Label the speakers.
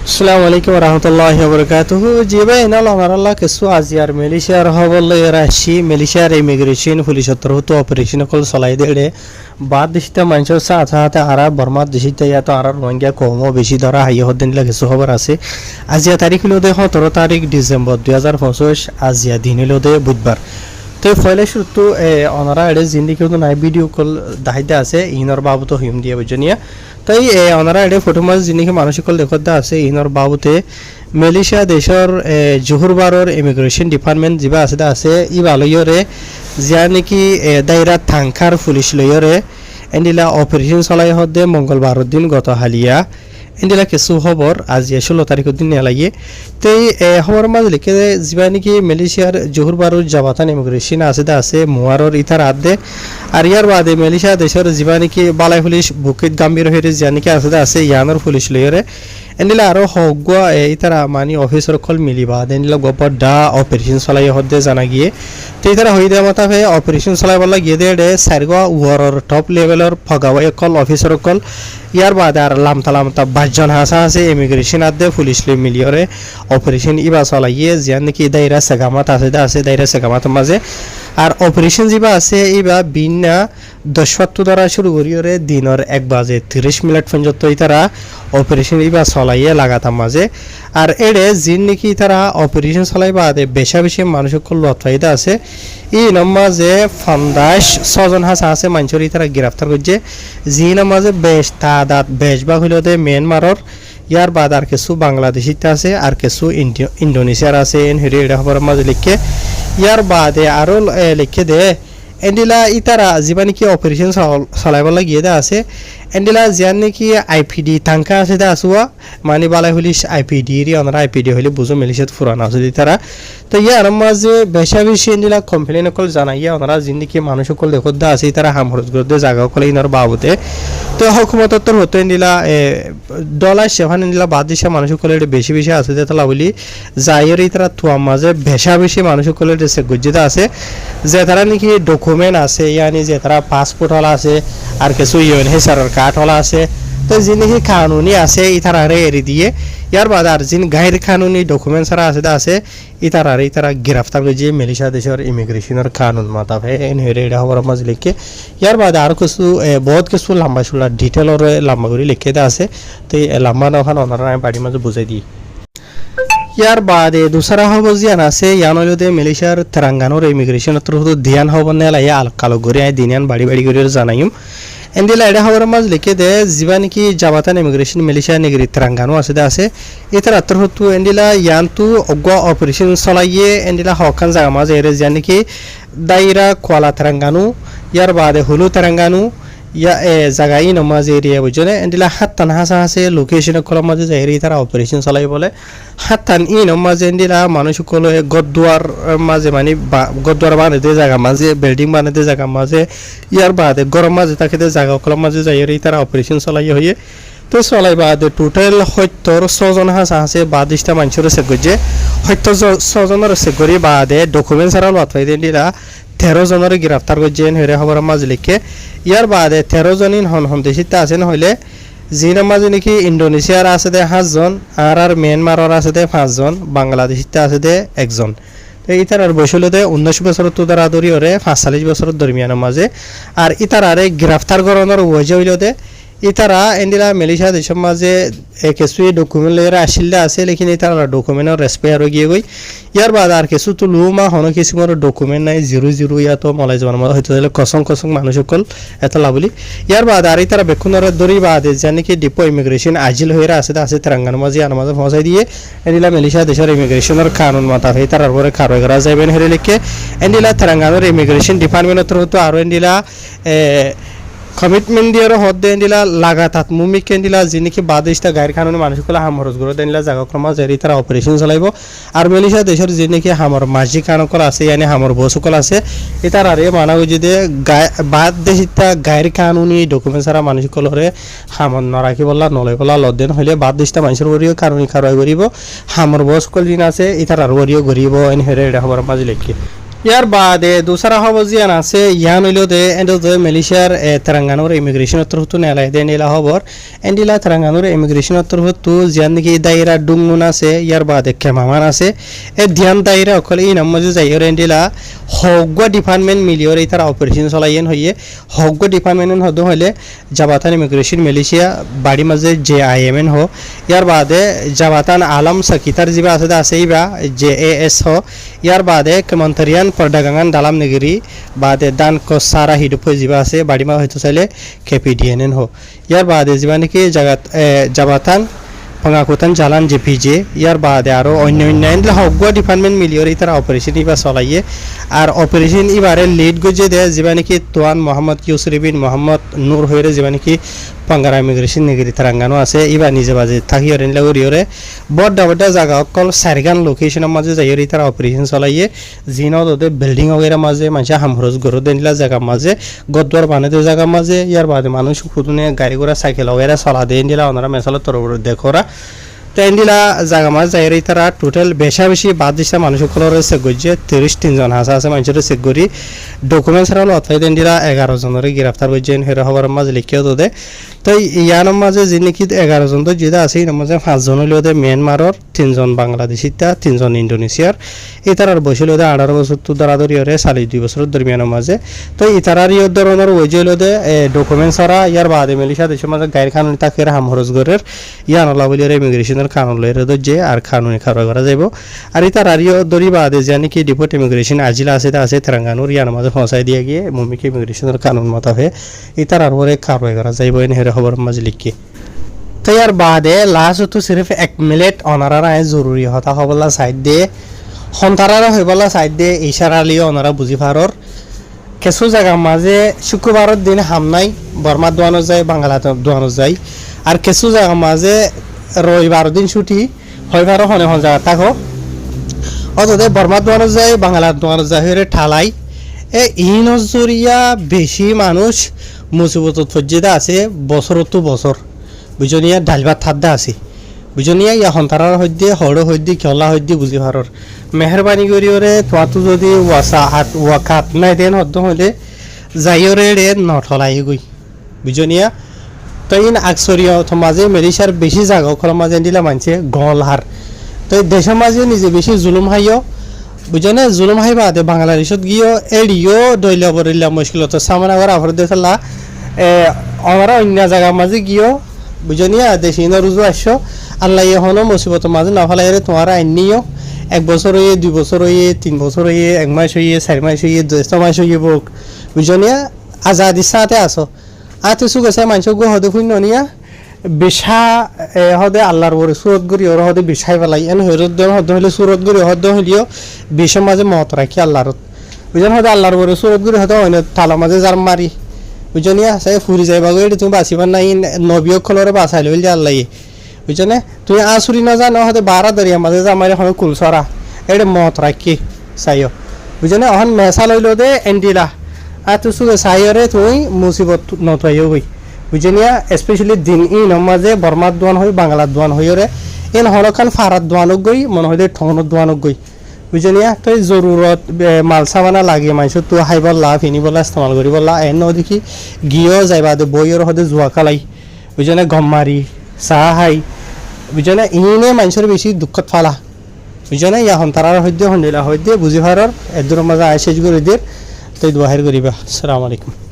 Speaker 1: আসসালামু আলাইকুম রহমতুল্লাহি ওবরাকাতুহু। জি ভাই নাল আমারাল্লাহ কিছু আজিয়ার মালয়েশিয়ার হবলে রাশি মালয়েশিয়ার ইমিগ্রেশন পুলিশতর হতো অপারেশন কল চলাই দেড়ে বাদ দিশটা মানুষের সাথে আরা বর্মা দিশিতে ইয়াতো আর রোহিঙ্গা কমও বেশি ধরা হাই হদিন কিছু খবর আছে। আজিয়া তারিখ হলো 17 ডিসেম্বর 2025 আজিয়া দিন হলো বুধবার। তো ফলে শুরু ওনারা এটা জিন্দি কেউ নাই ভিডিও কল দাহিদা আছে ইনর বাবুতো হিম দিয়ে বুঝনিয়া তাই ওনারা এটা ফটো মাছ জিনিস মানসিক দেখতে আছে ইনর বাবুতে মালয়েশিয়া দেশের জোহরবারর ইমিগ্রেশন ডিপার্টমেন্ট যা আছে ই ভালোইরে যা নাকি দায়রা থাংখার পুলিশ লইরে এন্ডিলা অপারেশন চলাই হদে মঙ্গলবারের দিন গত হালিয়া এন্ডিলা কিছু খবর আজ 16 তারিখের দিন লাগে তো খবর মাঝে লিখে যা নাকি মালয়েশিয়ার জোহরবারর জাবাতান ইমিগ্রেশন আছে মুয়ারর ইতার আদে আর ইয়ার বাদে মালয়েশিয়া দেশের যা নাকি বালাই পুলিশ বুকিত গাম্ভীর হয়ে যা নাকি আছে ইয়ানোর পুলিশ লইরে এন্ডিলা আরো হগুয়া ইতারা মানে অফিসর কল মিলিবা এন্ডিলা গোপর ডা অপারেশন চলাই হদে জানা গিয়ে তো ইতারা হয়ে দেওয়া মাথা হয়ে অপারেশন চলাই বলা গিয়ে দে সারগোয়া ওয়ারর টপ লেভেলর ফগাওয়া কল অফিসর কল ইয়ার বাদে আর লামতা 22 জন হাসা আছে ইমিগ্রেশন আদে পুলিশ লে মিলিয়রে অপারেশন ইবা চলাইয়ে যা নাকি দায়রা সেগামাত আছে দায়রা সেগামাত মাঝে আর অপারেশন যা আছে ইবা বিনা 10 দ্বারা শুরু করিয়রে দিনের 1 বাজে 30 মিনিট পর্যন্ত তারা অপারেশন ইবা চলাইয়ে লাগাতাম মাঝে আর এড়ে জিন নাকি তারা অপারেশন চলাই বাদে বেশি মানুষের লত ফাইদা আছে এই নামাজে 6 জন হাসা আছে মানুষের তারা গ্রেফতার করছে জি নামাজে বেশ তাদাত বেশভাগ হইল মিয়ানমারর ইয়ার বাদ আর কিছু বাংলাদেশিতে আছে আর কিছু ইন্ডোনেশিয়ার আছে হেরি এটা খবর মাঝে লিখে ইয়ার বাদে আরো লিখে দে এন্ডিলা ইতারা যা নাকি অপারেশন চলাইব লাগিয়ে আছে এন্ডিলা যা নাকি আইপিডি থাঙ্কা আছে আসুয়া মানে বালাই পুলিশ আইপিডি ওনারা আইপিডি হইলে বুঝো মালয়েশিয়াত ফুরানো আছে তারা তো ইয়ার মাঝে বেশি এন্ডিলা কমপ্লেন কল জানাইয়া ওনারা জিন্দিকি মানুষ সকল দেখত আছে তারা হামরজ করতে জায়গা কলে ইনার বাবুতে তো হুকুমতর হতো এন্ডিলা ডলার সেখানে এন্ডিলা বাদ দিশা মানুষ সকলে বেশি আছে তালা বলি যাইয়ের তারা থুয়া মাঝে বেশি মানুষ সকলে গজ্জিত আছে যে তারা নাকি ডকুমেন্ট আছে ইয়ানি যে তারা পাসপোর্ট হলা আছে আর কিছু ইউএনএইচআর কার্ড হলা আছে তো যিনি কানুনি আছে ইতারারে এরি দিয়ে ইয়ার বাদ আর যিনি গাইর কানুনি ডকুমেন্ট ছাড়া আছে ইতারা গ্রেফতার করে মালয়েশিয়া দেশের ইমিগ্রেশনের কানুন মাতা ভাই হেরে এটা খবর মাঝ লিখে ইয়ার বাদ আর কিছু বহুত কিছু লম্বা চুলা ডিটেলর লম্বা করে লিখে দেওয়া আছে তো লম্বা নখান ওনারা আমি বাড়ির মাঝে বুঝাই দিই ইয়ার বাদে দুসরা হব জিয়ান আছে ইয়ান হইলে মালয়েশিয়ার তেলেঙ্গানার ইমিগ্রেশন ধ্যান হব নেলাই আল কালো করে দিনিয়ান বাড়ি করে জানাইম এন্ডিলা এটা খবর মাঝ লিখে দে যা নাকি জাবাতান ইমিগ্রেশন মালয়েশিয়া নেগরি তেলেঙ্গানা আছে এটার আত্মর হতো এন্ডিলা ইয়ানতু অগ্বা অপারেশন চলাইয়ে এন্ডিলা হকান জায়গা মাঝে এর যা নাকি দায়রা কোয়ালা তেলেঙ্গানা ইয়ার বাদে হুলু তেলেঙ্গানা ইয়া জায়গায় নমাজ এরিয়া বুঝলে এন্ডিলা হাত্তান হাসা আছে লোকেশন কলার মাঝে যাই তারা অপারেশন চলাই বলে হাত্তান ই নমাজ এন্ডিলা মানুষ সকলে গদ্দুয়ার মাঝে মানে গদ্দুয়ার বানাতে জায়গা মাঝে বিল্ডিং বানাতে জায়গা মাঝে ইয়ার বাদে গরম মাঝে তাকে জায়গা কলার মাঝে যাই তারা অপারেশন চলাই হয়ে তো চলাই বাদে টোটাল 6 জন হাসা আছে বাদিশটা মানুষের চেক করছে 6 জনের চেক করি বাদে ডকুমেন্ট ছাড়া লত পাই এন্ডিলা 13 জনের গ্রেফতার করছেন হেরে খবর মাঝ লিখে ইয়ার বাদে 13 জন হন দেশিতে আছেন হইলে জিন মাঝে নাকি ইন্ডোনেশিয়ার আছে 5 জন আর মিয়ানমারের আছে 5 জন বাংলাদেশিতে আছে 1 জন তো ইতারার বয়স হলো 19 বছর তো দ্বারা ধরি ওরে 45 বছরের দরমিয়ানের মাঝে আর ইতারারে গ্রেফতার করানোর ওয়াজে হইল ইতারা এন্ডিলা মালয়েশিয়া দেশের মাঝে কিছু ডকুমেন্ট লইরা আসিলে আছে লেকিন ইতারা ডকুমেন্টের রেসপেয়ার গিয়ে গই ইয়ার বাদ আর কিছু তো লুমা হন কিছু ডকুমেন্ট নাই 00 ইয়া তো মলাই যাওয়ার মতো হয়তো কসং মানুষ সকল এত লাভলি ইয়ার বাদ আর ইতারা বেক্ষণের দড়ি বাদে জানি কি ডিপো ইমিগ্রেশন আজিল হয়ে আছে তেলেঙ্গানা মাঝে আর মাঝে পৌঁছাই দিয়ে এন্ডিলা মালয়েশিয়া দেশের ইমিগ্রেশনের কানুন মাথা হয়ে তার পরে কারো করা যাবেন হেরে লিখে এন্ডিলা তেলেঙ্গানার ইমিগ্রেশন ডিপার্টমেন্টের হতো আরো এন্ডিলা কমিটমেন্ট দিয়ে হদ্দে এন্ডিলা লাগাতার মুমিক এন্ডিলা যিনি বাদিশটা গায়ের কানুনে মানুষগুলো হামরজ করে এন্ডিলা জায়গা ক্রমা জারি তারা অপারেশন চালাইব আর মালয়েশিয়া দেশের যিনি হামর মাঝি কানকল আছে ইয়ানি হামর বসকল আছে এটার আরে মানা যদি বাদ দেশিটা গায়ের কানুনি ডকুমেন্ট ছাড়া মানুষগুলোরে হামর নরাখি বললা নলাই বলা লদেন হইলে বাদ দেশটা মানুষের ওরিও কানুনি খারাই করিব হামর বসকল যিনি আছে এটার আর ওরিও গরিব এন হেরে এটা খবর মাঝে লিখি ইয়ার বাদে দুসরা খবর জিয়ান আছে ইয়ান হইল দে এন্ডো দে মালয়েশিয়ার তেলেঙ্গানার ইমিগ্রেশন তরফতু নেলাই দে নিলা খবর এন্ডিলা তেলেঙ্গানার ইমিগ্রেশন তরফতু জিয়ান নাকি দায়রা ডুংনুন আছে ইয়ার বাদে কেমামান আছে এ ধ্যান দায়রা অকল ই নামজে যাইর এন্ডিলা হগwa ডিপার্টমেন্ট মিলিয়র এই তারা অপারেশন চলাইয়েন হইয়ে হগwa ডিপার্টমেন্ট হদ হইলে জাবাতান ইমিগ্রেশন মালয়েশিয়া বাড়ি মাঝে JIMN হ ইয়ার বাদে জাবাতান আলম সাকিতার জিবা আছে ইবা JAS হ ইয়ার বাদে কমন্তরিয়ান perdagangan dalam negeri বাদে দান কসারা হিডুপ জিবা আছে বাড়ি মা হয়তো চাইলে KPDNN হ ইয়ার বাদে জিবা নাকি জাবাতান পঙ্গাকুতান জালান JPJ ইয়ার বাদে আরো অন্য অন্য হগwa ডিপার্টমেন্ট মিলিয়র এই তারা অপারেশন ইবা চলাইয়ে আর অপারেশন ইবারে লিড গজে দে জিবা নাকি তোয়ান মোহাম্মদ ইউসুফ বিন মোহাম্মদ নূর হইরে জিবা নাকি পাঙ্গারা ইমিগ্রেশন নেগরি তারাঙ্গানো আছে ইবা নিজে বাজে থাকি হরেন লাগরিয়রে বড় বড় জায়গা অকল সারগান লোকেশনের মাঝে যাইরি তারা অপারেশন চলাইয়ে জিনত ওদের বিল্ডিং वगैरह মাঝে মানুষ হামরজ গরো দেনিলা জায়গা মাঝে গদ্দর বানাতে জায়গা মাঝে ইয়ার বাদে মানুষ খুদুনে গাড়ি ঘোড়া সাইকেল वगैरह চলা দেন দিলা ওনারা মেসাল তরবর দেখোরা তেন্ডিলা জায়গা মাঝে যাইরি তারা টোটাল বেশি বাদ দিছে মানুষ সকলের চেক গজে 33 জন আছে মানুষের চেক করি ডকুমেন্টস রালো অথাই দেন্ডিলা 11 জনের গ্রেফতার হইছেন হের খবর মাঝে লিখিও দে তো ইয়ার মাঝে যে নাকি 11 জন তো যেটা আছে এর মাঝে 5 জন হইলো মিয়ানমারের 3 জন বাংলাদেশিতা 3 জন ইন্দোনেশিয়ার ইতারার বয়স হইলো 18 বছর তো দরাদরি হরে 2.5 বছর দরমিয়ানের মাঝে তো ইতারার ইয় ধরনের ওই যে হইলো ডকুমেন্টস রা ইয়ার বাদে মালয়েশিয়া দেশের মাঝে গায়র কানুনি তাকের হামরজ গরের ইয়ান লাবলিয়ার ইমিগ্রেশনের কানুন লইরে যে আর কানুনি খারো করা যাইব আর ইতারার ইয় দরি বাদে জানি কি ডিপোর্ট ইমিগ্রেশন আজিলা আছে তেলেঙ্গানার ইয়ার মাঝে পৌঁছাই দিয়ে গিয়ে মুমিকে ইমিগ্রেশনের কানুন মত হয়ে ইতারার পরে খারো করা যাইব এন হের খবর মাঝে লিখি তো ইয়ার বাদে লাস্ট তো সির্ফ 1 মিনিট অনারার আয় জরুরি হতা হবলা সাইড দে হন্তারার হইবলা সাইড দে ইশারা লিও অনারা বুঝি পারর কিছু জায়গা মাঝে শুক্রবারের দিন হামনাই বর্মা দোয়ানো যায় বাংলাতে দোয়ানো যায় আর কিছু জায়গা মাঝে রবিবার দিন ছুটি হইবারও হনে হন জায়গা থাকো অতদে বর্মা দোয়ানো যায় বাংলা দোয়ানো যায় হয়ে ঠালাই ইনজরিয়া বেশি মানুষ মুসিবত ফজ্জিদা আছে বছরতো বছর বুঝনিয়া ডালবাত থাদ্দা আছে বুঝনিয়া ইয়া হন্তারার হইদে হড় হইদে খেলা হইদে বুঝি পারর মেহরবানি করিওরে তোয়াতো যদি ওয়াকাত নাই দেন হদ্দ হইলে যাইওরে রে নঠলাই গই বুঝনিয়া তো ইন আকসরিয়া মাঝে মালয়েশিয়ার বেশি জায়গা ওখানে মাঝে দিলা মানছে গলহার তো দেশের মাঝে নিজে বেশি জুলুম হাইও বুঝনে জুলুম হাই বাদে বাংলাদেশত গিয়েও এড়িও দইলা বরিলা মুশকিলত সামনা করা আফর দেশলা আমরা অন্য জায়গার মাঝে গিয়েও বুঝনিয়া দেশি রুজু আসছো আল্লাহ এখনো মুসিবত মাঝে না ফেলাইরে তোমার আইনিও 1 বছর হয়ে 2 বছর হয়ে 3 বছর হয়ে 1 মাস হয়ে 4 মাস হয়ে 10 মাস হয়ে বুক বুঝনিয়া আজাদির সাথে আসো আতে সুগেছে মানুষ গো হদে শুনিয়া বিশা হদে আল্লাহর বরে সুরত গরি ওর হদে বিশাই ফেলাই এন হরদ হদ হইলে সুরত গরি হদ হইলিও বিশের মাঝে মত রাখি আল্লাহর বুঝেন হদে আল্লাহর বরে সুরত গরি হদে অন্য থালা মাঝে জার মারি বুঝনিয়া সে ফুরি যাইবা গো তুমি বাঁচিবার নাই নবীয় খলরে বাঁচাই লইলে আল্লাহ বুঝনে তুই আসুরি না জানো হদে বারা দরিয়া মাঝে জামারি এখন কুলসরা এটা মত রাখি চাইও বুঝনে অহন মেসা লইল দে এন্ডিলা আর তুই সুগে চাইরে তুই মুসিবত নতাইও গই বুঝনিয়া স্পেশালি দিন ই নমাজে বর্মার দোয়ান হই বাংলার দোয়ান হইরে এন হলখান ফারাত দোয়ানক গই মনে হয় ঠঙনত দোয়ানক গই বুঝনিয়া তুই জরুরত মাল সামানা লাগে মানুষ তুই হাইবলা ফিনিবলা ইস্তেমাল করিবলা এন দেখি গিয়েও যাইবা দে বইয়ের হদে জুয়া খালাই বুঝনে গম মারি চাহ হাই বুঝনে ইনে মানুষের বেশি দুঃখত ফালা বুঝনে ইয়া হন্তারার হইতে হন্দিলা হইতে বুঝি ভারর এদুর মাঝে আয় শেষ করে দিয়ে তুই দোয়াহের করিবা। আসসালামু আলাইকুম।